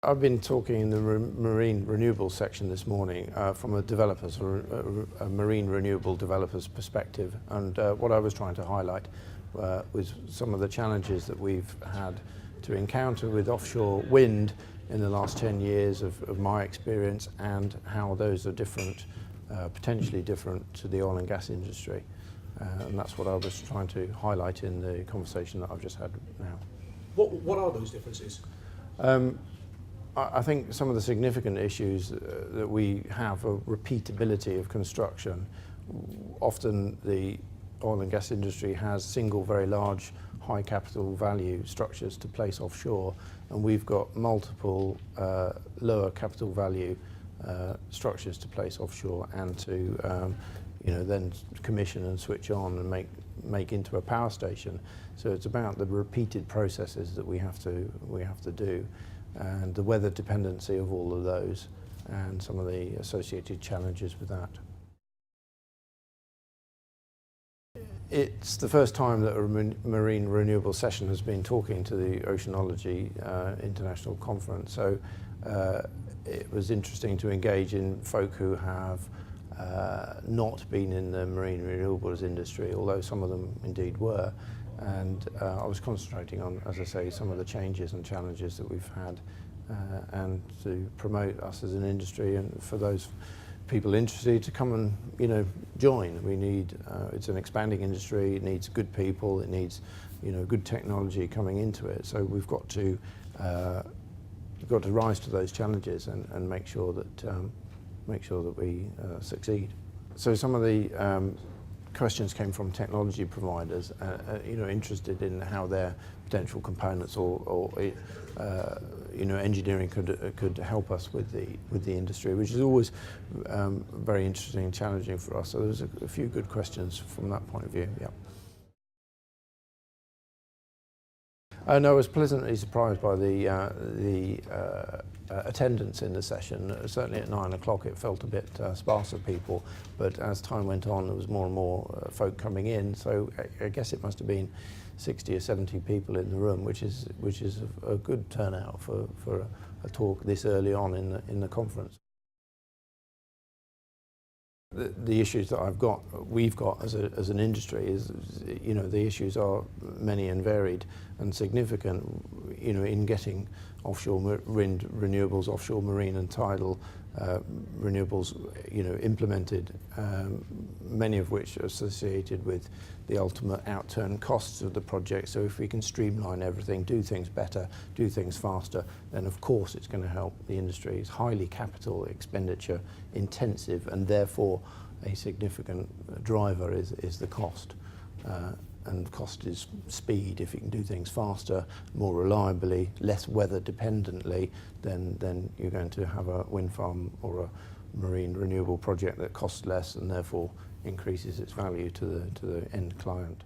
I've been talking in the Marine Renewables section this morning from a developer's, a marine renewable developer's perspective, and what I was trying to highlight was some of the challenges that we've had to encounter with offshore wind in the last 10 years of my experience, and how those are different, potentially different to the oil and gas industry. And that's what I was trying to highlight in the conversation that I've just had now. What are those differences? I think some of the significant issues that we have are repeatability of construction. Often the oil and gas industry has single very large high capital value structures to place offshore, and we've got multiple lower capital value structures to place offshore and to then commission and switch on and make into a power station. So it's about the repeated processes that we have to do, and the weather dependency of all of those, and some of the associated challenges with that. It's the first time that a Marine Renewables session has been talking to the Oceanology International conference, so it was interesting to engage in folk who have not been in the marine renewables industry, although some of them indeed were. And I was concentrating on, as I say, some of the changes and challenges that we've had, and to promote us as an industry, and for those people interested to come and join. We need it's an expanding industry. It needs good people. It needs good technology coming into it. So we've got to rise to those challenges and make sure that we succeed. So some of the questions came from technology providers, interested in how their potential components or engineering could help us with the industry, which is always very interesting and challenging for us. So there's a few good questions from that point of view. Yeah. And I was pleasantly surprised by the attendance in the session. Certainly at 9 o'clock it felt a bit sparse of people, but as time went on there was more and more folk coming in, so I guess it must have been 60 or 70 people in the room, which is a good turnout for a talk this early on in the conference. The issues that we've got as an industry is, the issues are many and varied and significant, in getting offshore wind renewables, offshore marine and tidal renewables, implemented, many of which are associated with the ultimate outturn costs of the project. So if we can streamline everything, do things better, do things faster, then of course it's going to help the industry. It's highly capital expenditure intensive, and therefore a significant driver is the cost. And cost is speed. If you can do things faster, more reliably, less weather dependently, then you're going to have a wind farm or a marine renewable project that costs less and therefore increases its value to the end client.